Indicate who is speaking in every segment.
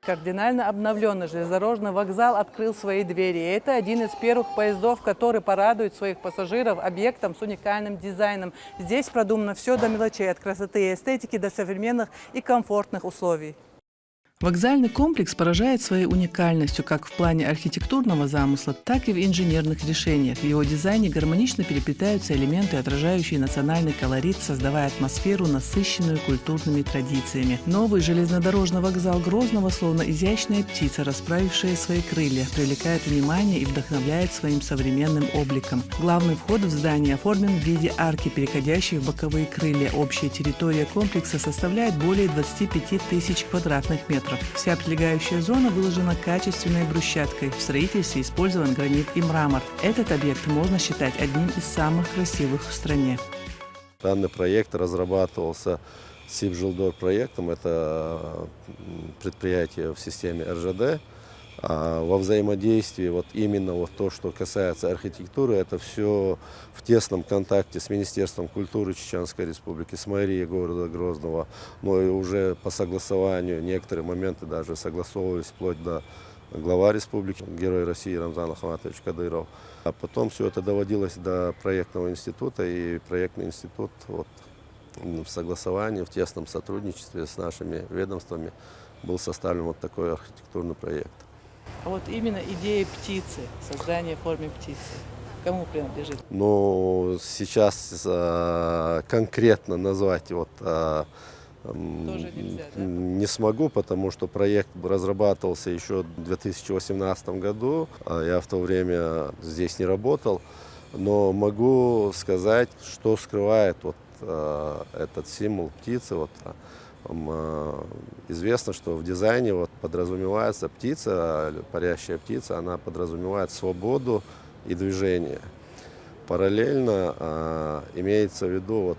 Speaker 1: Кардинально обновленный железнодорожный вокзал открыл свои двери. И это один из первых поездов, который порадует своих пассажиров объектом с уникальным дизайном. Здесь продумано все до мелочей, от красоты и эстетики до современных и комфортных условий. Вокзальный комплекс поражает своей уникальностью как в плане архитектурного замысла, так и в инженерных решениях. В его дизайне гармонично переплетаются элементы, отражающие национальный колорит, создавая атмосферу, насыщенную культурными традициями. Новый железнодорожный вокзал Грозного, словно изящная птица, расправившая свои крылья, привлекает внимание и вдохновляет своим современным обликом. Главный вход в здание оформлен в виде арки, переходящей в боковые крылья. Общая территория комплекса составляет более 25 тысяч квадратных метров. Вся прилегающая зона выложена качественной брусчаткой. В строительстве использован гранит и мрамор. Этот объект можно считать одним из самых красивых в стране.
Speaker 2: Данный проект разрабатывался Сибжилдор проектом. Это предприятие в системе РЖД. А во взаимодействии именно то, что касается архитектуры, это все в тесном контакте с Министерством культуры Чеченской Республики, с мэрией города Грозного. Но и уже по согласованию некоторые моменты даже согласовывались вплоть до глава республики, герой России Рамзан Ахматович Кадыров. А потом все это доводилось до проектного института, и проектный институт в согласовании, в тесном сотрудничестве с нашими ведомствами был составлен такой архитектурный проект.
Speaker 1: А вот именно идея птицы, создание в форме птицы, кому принадлежит?
Speaker 2: Ну, сейчас конкретно назвать
Speaker 1: Тоже нельзя, да?
Speaker 2: не смогу, потому что проект разрабатывался еще в 2018 году. Я в то время здесь не работал, но могу сказать, что скрывает этот символ птицы. Известно, что в дизайне подразумевается птица, парящая птица, она подразумевает свободу и движение. Параллельно имеется в виду,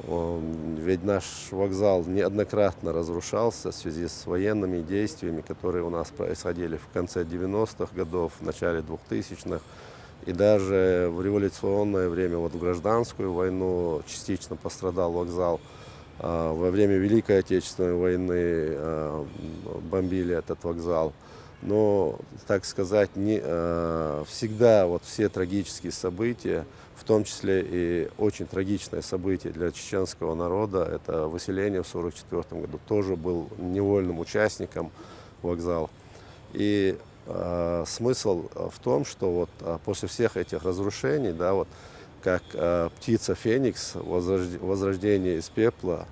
Speaker 2: ведь наш вокзал неоднократно разрушался в связи с военными действиями, которые у нас происходили в конце 90-х годов, в начале 2000-х. И даже в революционное время, в гражданскую войну частично пострадал вокзал. Во время Великой Отечественной войны бомбили этот вокзал. Но, так сказать, всегда все трагические события, в том числе и очень трагичное событие для чеченского народа, это выселение в 1944 году, тоже был невольным участником вокзала. И смысл в том, что после всех этих разрушений, как птица Феникс, возрождение из пепла.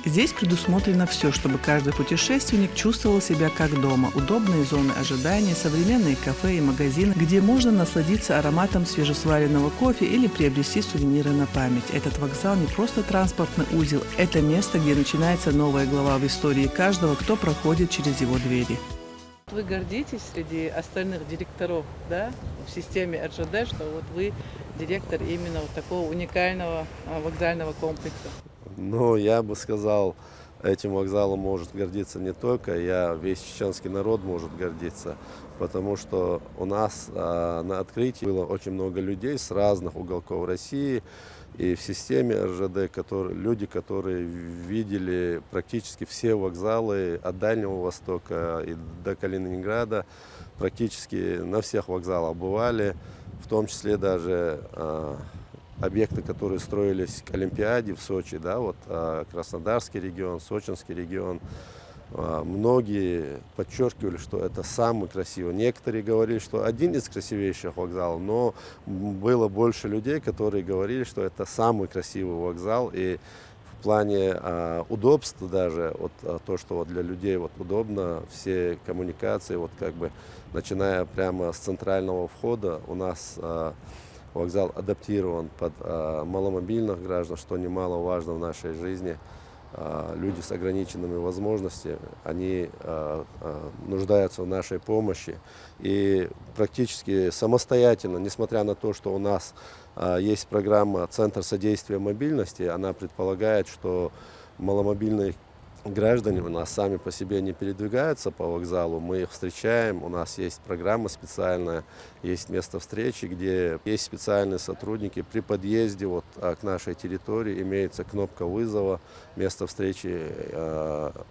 Speaker 1: Здесь предусмотрено все, чтобы каждый путешественник чувствовал себя как дома. Удобные зоны ожидания, современные кафе и магазины, где можно насладиться ароматом свежесваренного кофе или приобрести сувениры на память. Этот вокзал не просто транспортный узел, это место, где начинается новая глава в истории каждого, кто проходит через его двери. Вы гордитесь среди остальных директоров, в системе РЖД, что вы директор именно такого уникального вокзального комплекса?
Speaker 2: Ну, я бы сказал, этим вокзалом может гордиться не только я, весь чеченский народ может гордиться, потому что у нас на открытии было очень много людей с разных уголков России, и в системе РЖД люди, которые видели практически все вокзалы от Дальнего Востока и до Калининграда, практически на всех вокзалах бывали, в том числе даже объекты, которые строились к Олимпиаде в Сочи, Краснодарский регион, Сочинский регион. Многие подчеркивали, что это самый красивый. Некоторые говорили, что один из красивейших вокзалов, но было больше людей, которые говорили, что это самый красивый вокзал. И в плане удобства даже, то, что для людей удобно, все коммуникации, начиная прямо с центрального входа, у нас вокзал адаптирован под маломобильных граждан, что немаловажно в нашей жизни. Люди с ограниченными возможностями, они нуждаются в нашей помощи. И практически самостоятельно, несмотря на то, что у нас есть программа «Центр содействия мобильности», она предполагает, что маломобильные граждане у нас сами по себе не передвигаются по вокзалу, мы их встречаем, у нас есть программа специальная, есть место встречи, где есть специальные сотрудники. При подъезде к нашей территории имеется кнопка вызова, место встречи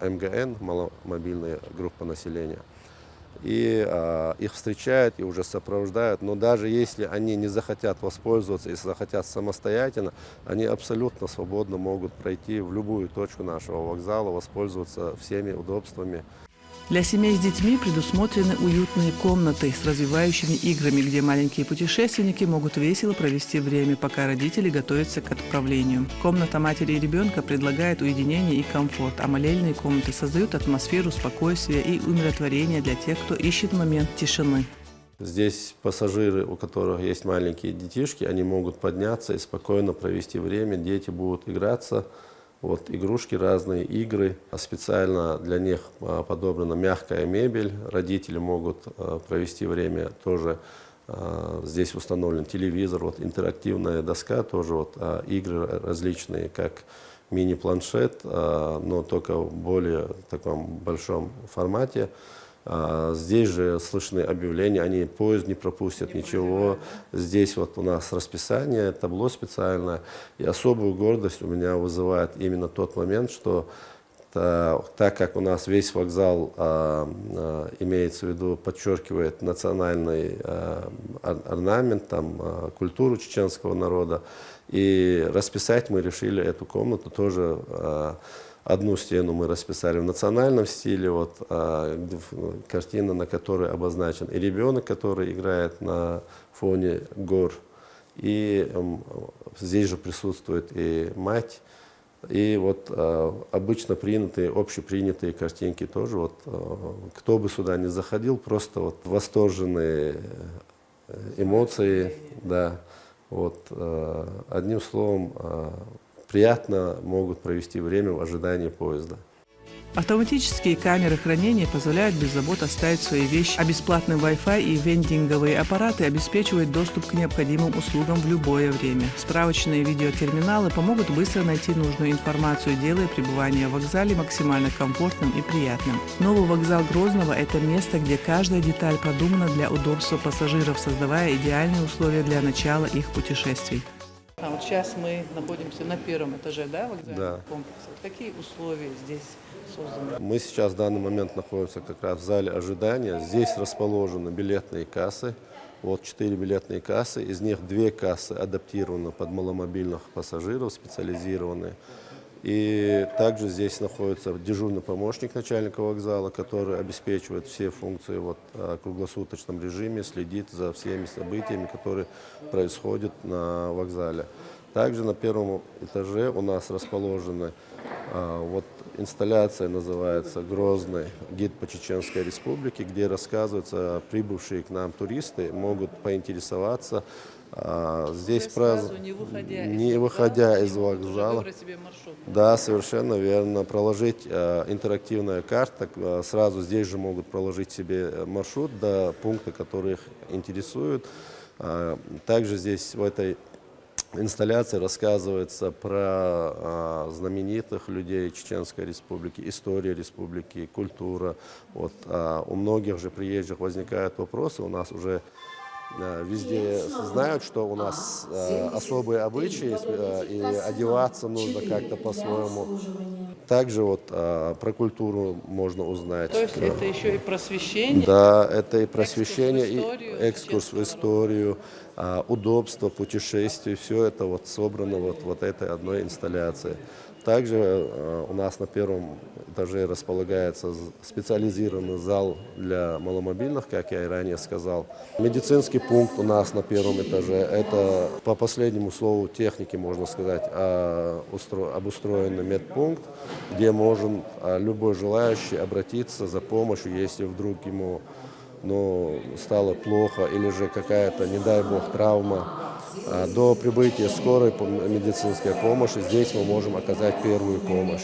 Speaker 2: МГН, маломобильная группа населения. И их встречают и уже сопровождают. Но даже если они не захотят воспользоваться, если захотят самостоятельно, они абсолютно свободно могут пройти в любую точку нашего вокзала, воспользоваться всеми удобствами.
Speaker 1: Для семей с детьми предусмотрены уютные комнаты с развивающими играми, где маленькие путешественники могут весело провести время, пока родители готовятся к отправлению. Комната матери и ребенка предлагает уединение и комфорт, а молельные комнаты создают атмосферу спокойствия и умиротворения для тех, кто ищет момент тишины.
Speaker 2: Здесь пассажиры, у которых есть маленькие детишки, они могут подняться и спокойно провести время, дети будут играться. Игрушки, разные игры. Специально для них подобрана мягкая мебель. Родители могут провести время тоже. Здесь установлен телевизор, интерактивная доска, тоже игры различные, как мини-планшет, но только в более таком большом формате. Здесь же слышны объявления, они поезд не пропустят, ничего. Здесь у нас расписание, табло специальное. И особую гордость у меня вызывает именно тот момент, что так как у нас весь вокзал, имеется в виду, подчеркивает национальный орнамент, культуру чеченского народа, и расписать мы решили эту комнату тоже. Одну стену мы расписали в национальном стиле, картина, на которой обозначен и ребенок, который играет на фоне гор, и здесь же присутствует и мать, и обычно принятые, общепринятые картинки тоже. Кто бы сюда ни заходил, просто восторженные эмоции, да, одним словом, приятно могут провести время в ожидании поезда.
Speaker 1: Автоматические камеры хранения позволяют без забот оставить свои вещи, а бесплатный Wi-Fi и вендинговые аппараты обеспечивают доступ к необходимым услугам в любое время. Справочные видеотерминалы помогут быстро найти нужную информацию, делая пребывание в вокзале максимально комфортным и приятным. Новый вокзал Грозного – это место, где каждая деталь продумана для удобства пассажиров, создавая идеальные условия для начала их путешествий. Сейчас мы находимся на первом этаже, вокзального комплекса. Какие условия здесь созданы?
Speaker 2: Мы сейчас в данный момент находимся как раз в зале ожидания. Здесь расположены билетные кассы. 4 билетные кассы, из них 2 кассы адаптированы под маломобильных пассажиров, специализированные. И также здесь находится дежурный помощник начальника вокзала, который обеспечивает все функции в круглосуточном режиме, следит за всеми событиями, которые происходят на вокзале. Также на первом этаже у нас расположена инсталляция, называется «Грозный гид по Чеченской Республике», где рассказывается, прибывшие к нам туристы могут поинтересоваться. Здесь не выходя из вокзала, да, совершенно верно, проложить интерактивная карта, сразу здесь же могут проложить себе маршрут до пункта, который их интересует. Также здесь в этой инсталляции рассказывается про знаменитых людей Чеченской Республики, история республики, культура. У многих же приезжих возникают вопросы, у нас уже везде знают, что у нас особые обычаи, и одеваться нужно как-то по-своему. Также про культуру можно узнать.
Speaker 1: То есть это еще и просвещение?
Speaker 2: Да, это и просвещение, и экскурс в историю, удобство путешествий, все это собрано в этой одной инсталляции. Также у нас на первом этаже располагается специализированный зал для маломобильных, как я и ранее сказал. Медицинский пункт у нас на первом этаже. Это по последнему слову техники, можно сказать, обустроенный медпункт, где может любой желающий обратиться за помощью, если вдруг ему стало плохо или же какая-то, не дай бог, травма. До прибытия скорой медицинской помощи здесь мы можем оказать первую помощь.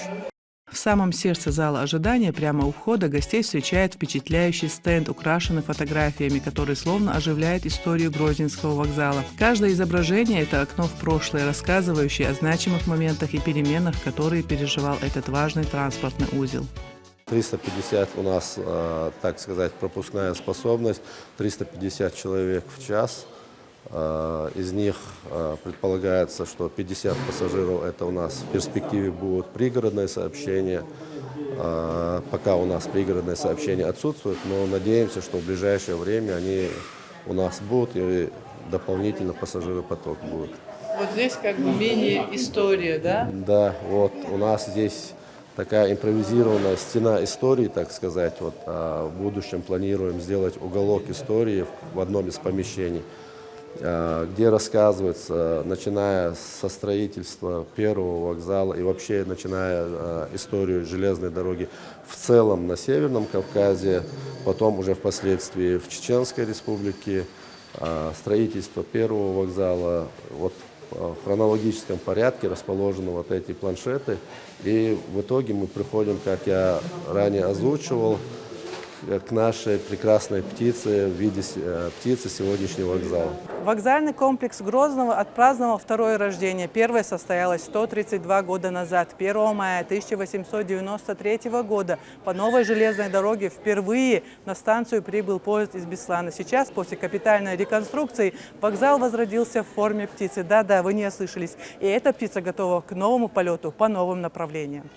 Speaker 1: В самом сердце зала ожидания, прямо у входа, гостей встречает впечатляющий стенд, украшенный фотографиями, который словно оживляет историю Грозненского вокзала. Каждое изображение – это окно в прошлое, рассказывающее о значимых моментах и переменах, которые переживал этот важный транспортный узел.
Speaker 2: 350 у нас, так сказать, пропускная способность, 350 человек в час. Из них предполагается, что 50 пассажиров это у нас в перспективе будут пригородные сообщения. Пока у нас пригородные сообщения отсутствуют, но надеемся, что в ближайшее время они у нас будут и дополнительно пассажиропоток будет.
Speaker 1: Вот здесь как бы мини-история, да?
Speaker 2: Да, вот у нас здесь такая импровизированная стена истории, так сказать. Вот, в будущем планируем сделать уголок истории в одном из помещений, где рассказывается, начиная со строительства первого вокзала и вообще начиная историю железной дороги в целом на Северном Кавказе, потом уже впоследствии в Чеченской Республике, строительство первого вокзала. Вот в хронологическом порядке расположены вот эти планшеты, и в итоге мы приходим, как я ранее озвучивал, к нашей прекрасной птице в виде птицы сегодняшнего вокзала.
Speaker 1: Вокзальный комплекс Грозного отпраздновал второе рождение. Первое состоялось 132 года назад, 1 мая 1893 года. По новой железной дороге впервые на станцию прибыл поезд из Беслана. Сейчас, после капитальной реконструкции, вокзал возродился в форме птицы. Да-да, вы не ослышались. И эта птица готова к новому полету по новым направлениям.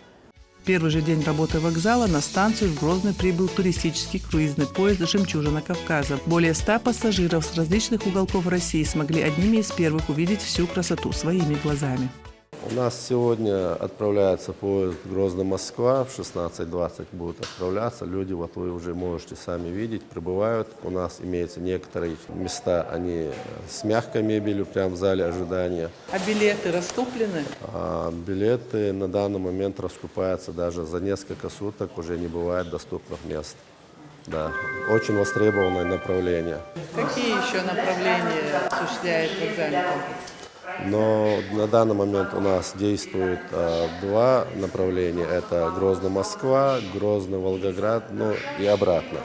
Speaker 1: В первый же день работы вокзала на станцию в Грозный прибыл туристический круизный поезд «Жемчужина Кавказа». Более 100 пассажиров с различных уголков России смогли одними из первых увидеть всю красоту своими глазами.
Speaker 2: У нас сегодня отправляется поезд Грозно-Москва, в 16:20 будет отправляться. Люди, вот вы уже можете сами видеть, прибывают. У нас имеются некоторые места, они с мягкой мебелью, прямо в зале ожидания.
Speaker 1: А билеты раскуплены?
Speaker 2: Билеты на данный момент раскупаются даже за несколько суток, уже не бывает доступных мест. Да, очень востребованное направление.
Speaker 1: Какие еще направления осуществляет вокзальный комплекс?
Speaker 2: Но на данный момент у нас действует два направления. Это Грозно-Москва, Грозно-Волгоград, ну и обратно.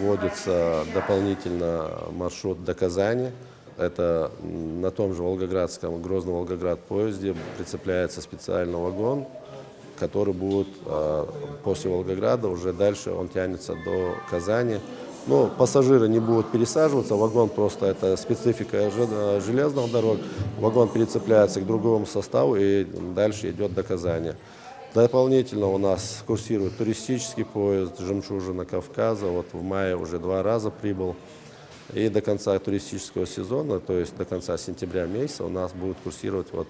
Speaker 2: Вводится дополнительно маршрут до Казани. Это на том же Волгоградском, Грозно-Волгоград поезде прицепляется специальный вагон, который будет после Волгограда, уже дальше он тянется до Казани. Но пассажиры не будут пересаживаться, вагон просто это специфика железных дорог. Вагон перецепляется к другому составу и дальше идет до Казани. Дополнительно у нас курсирует туристический поезд «Жемчужина Кавказа». Вот в мае уже 2 раза прибыл. И до конца туристического сезона, то есть до конца сентября месяца, у нас будет курсировать вот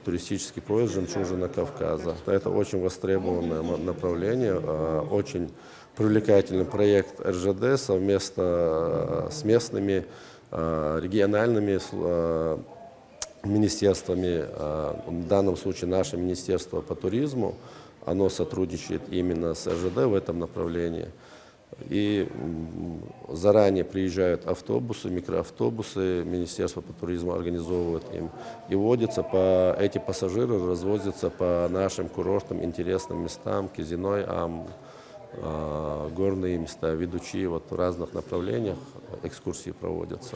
Speaker 2: туристический поезд «Жемчужина Кавказа». Это очень востребованное направление, очень привлекательный проект РЖД совместно с местными региональными министерствами. В данном случае наше министерство по туризму, оно сотрудничает именно с РЖД в этом направлении. И заранее приезжают автобусы, микроавтобусы, Министерство по туризму организовывает им. И водятся эти пассажиры развозятся по нашим курортным интересным местам, Кизиной, горные места, ведучие, вот в разных направлениях экскурсии проводятся.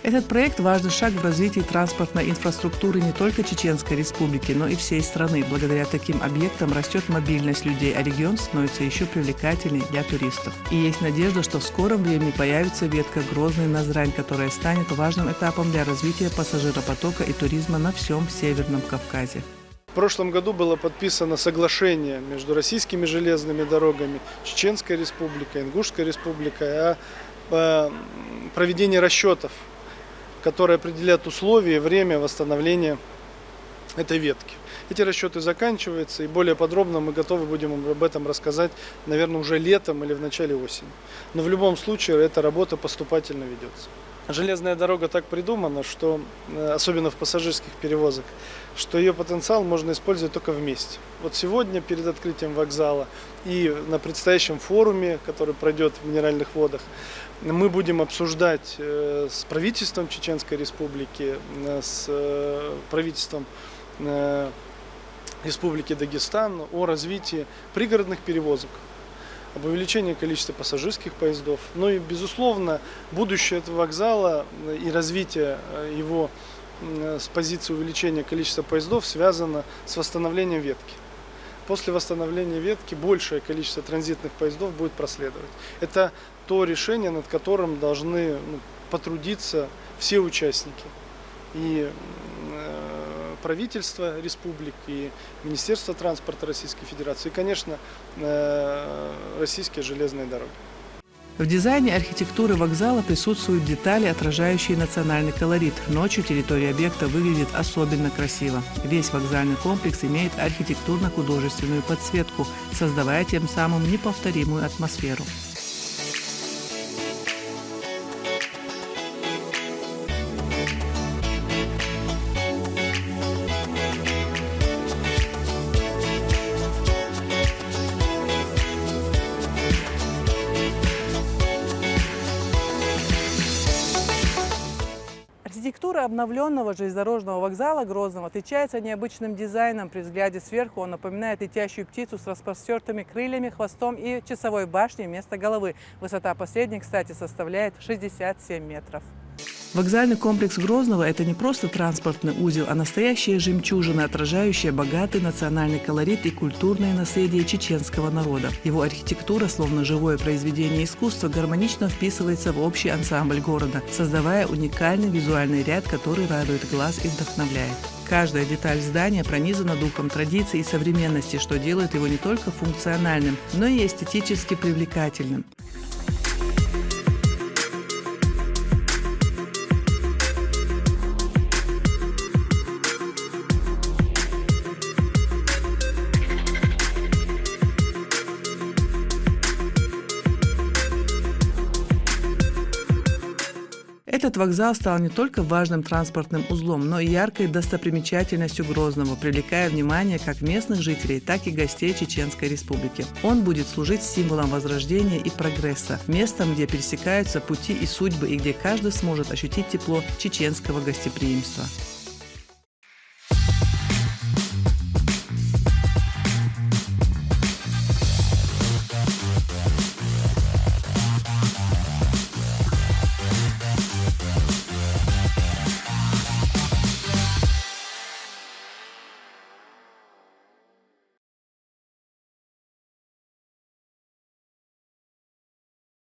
Speaker 1: Этот проект – важный шаг в развитии транспортной инфраструктуры не только Чеченской Республики, но и всей страны. Благодаря таким объектам растет мобильность людей, а регион становится еще привлекательнее для туристов. И есть надежда, что в скором времени появится ветка Грозный-Назрань, которая станет важным этапом для развития пассажиропотока и туризма на всем Северном Кавказе.
Speaker 3: В прошлом году было подписано соглашение между российскими железными дорогами, Чеченской Республикой, Ингушской Республикой о проведении расчетов, которые определяют условия и время восстановления этой ветки. Эти расчеты заканчиваются, и более подробно мы готовы будем об этом рассказать, наверное, уже летом или в начале осени. Но в любом случае эта работа поступательно ведется. Железная дорога так придумана, что, особенно в пассажирских перевозках, что ее потенциал можно использовать только вместе. Вот сегодня перед открытием вокзала и на предстоящем форуме, который пройдет в Минеральных водах, мы будем обсуждать с правительством Чеченской Республики, с правительством Республики Дагестан о развитии пригородных перевозок, об увеличении количества пассажирских поездов. Ну и, безусловно, будущее этого вокзала и развитие его с позиции увеличения количества поездов связано с восстановлением ветки. После восстановления ветки большее количество транзитных поездов будет проследовать. Это то решение, над которым должны потрудиться все участники. И правительство республик, и Министерство транспорта Российской Федерации, и, конечно, российские железные дороги.
Speaker 1: В дизайне архитектуры вокзала присутствуют детали, отражающие национальный колорит. Ночью территория объекта выглядит особенно красиво. Весь вокзальный комплекс имеет архитектурно-художественную подсветку, создавая тем самым неповторимую атмосферу. Архитектура обновленного железнодорожного вокзала Грозного отличается необычным дизайном. При взгляде сверху он напоминает летящую птицу с распростертыми крыльями, хвостом и часовой башней вместо головы. Высота последней, кстати, составляет 67 метров. Вокзальный комплекс Грозного – это не просто транспортный узел, а настоящая жемчужина, отражающая богатый национальный колорит и культурное наследие чеченского народа. Его архитектура, словно живое произведение искусства, гармонично вписывается в общий ансамбль города, создавая уникальный визуальный ряд, который радует глаз и вдохновляет. Каждая деталь здания пронизана духом традиции и современности, что делает его не только функциональным, но и эстетически привлекательным. Этот вокзал стал не только важным транспортным узлом, но и яркой достопримечательностью Грозного, привлекая внимание как местных жителей, так и гостей Чеченской Республики. Он будет служить символом возрождения и прогресса, местом, где пересекаются пути и судьбы и где каждый сможет ощутить тепло чеченского гостеприимства.